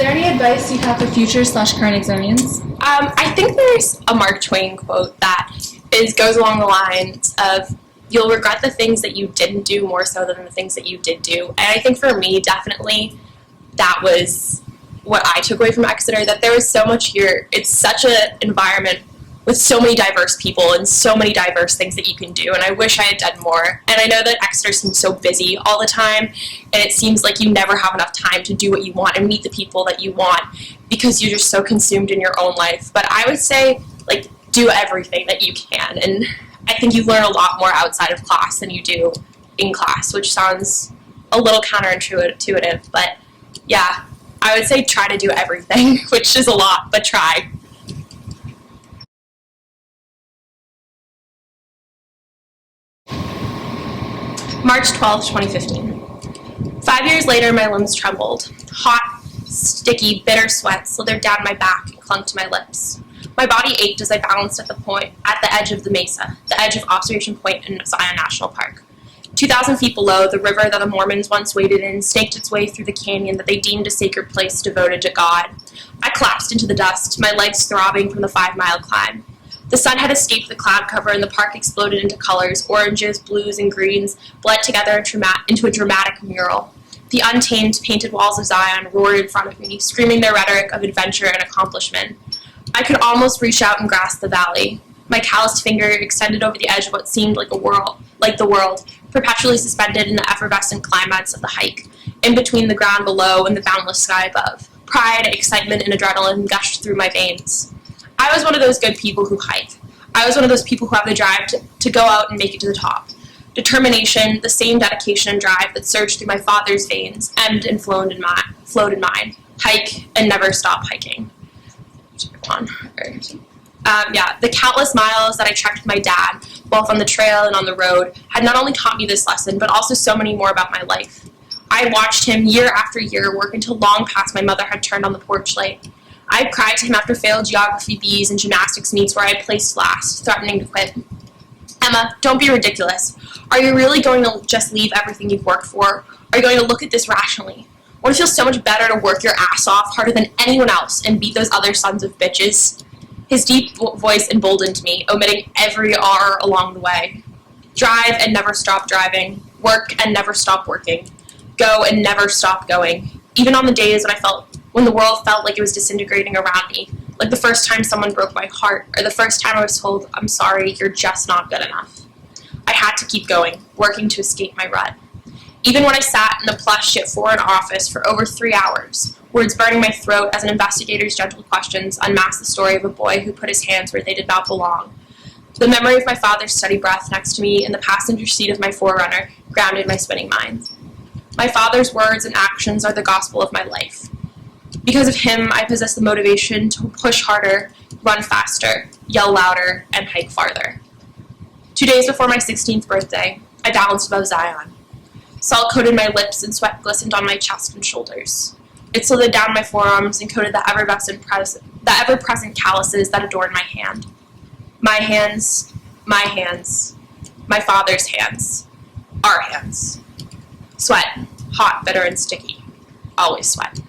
there any advice you have for future/current Exonians? I think there's a Mark Twain quote that goes along the lines of, you'll regret the things that you didn't do more so than the things that you did do. And I think for me, definitely, that was what I took away from Exeter, that there was so much here. It's such an environment with so many diverse people and so many diverse things that you can do, and I wish I had done more. And I know that Exeter seems so busy all the time, and it seems like you never have enough time to do what you want and meet the people that you want because you're just so consumed in your own life. But I would say, like, do everything that you can, and I think you learn a lot more outside of class than you do in class, which sounds a little counterintuitive, but yeah, I would say try to do everything, which is a lot, but try. March 12th, 2015. 5 years later, my limbs trembled. Hot, sticky, bitter sweat slithered down my back and clung to my lips. My body ached as I balanced at the edge of the mesa, the edge of Observation Point in Zion National Park. 2,000 feet below, the river that the Mormons once waded in snaked its way through the canyon that they deemed a sacred place devoted to God. I collapsed into the dust, my legs throbbing from the 5-mile climb. The sun had escaped the cloud cover and the park exploded into colors. Oranges, blues, and greens bled together into a dramatic mural. The untamed, painted walls of Zion roared in front of me, screaming their rhetoric of adventure and accomplishment. I could almost reach out and grasp the valley. My calloused finger extended over the edge of what seemed like the world, perpetually suspended in the effervescent climax of the hike, in between the ground below and the boundless sky above. Pride, excitement, and adrenaline gushed through my veins. I was one of those good people who hike. I was one of those people who have the drive to go out and make it to the top. Determination, the same dedication and drive that surged through my father's veins, ebbed and flowed in mine. Hike and never stop hiking. The countless miles that I trekked with my dad, both on the trail and on the road, had not only taught me this lesson, but also so many more about my life. I had watched him year after year work until long past my mother had turned on the porch light. I had cried to him after failed geography Bs and gymnastics meets where I had placed last, threatening to quit. Emma, don't be ridiculous. Are you really going to just leave everything you've worked for? Are you going to look at this rationally? Won't it feel so much better to work your ass off harder than anyone else and beat those other sons of bitches? His deep voice emboldened me, omitting every R along the way. Drive and never stop driving. Work and never stop working. Go and never stop going. Even on the days when the world felt like it was disintegrating around me, like the first time someone broke my heart, or the first time I was told, I'm sorry, you're just not good enough. I had to keep going, working to escape my rut. Even when I sat in the plush yet foreign office for over 3 hours, words burning my throat as an investigator's gentle questions unmasked the story of a boy who put his hands where they did not belong. The memory of my father's steady breath next to me in the passenger seat of my Forerunner grounded my spinning mind. My father's words and actions are the gospel of my life. Because of him, I possess the motivation to push harder, run faster, yell louder, and hike farther. 2 days before my 16th birthday, I balanced above Zion. Salt coated my lips and sweat glistened on my chest and shoulders. It slithered down my forearms and coated the ever-present calluses that adorned my hand. My hands, my father's hands, our hands. Sweat, hot, bitter, and sticky. Always sweat.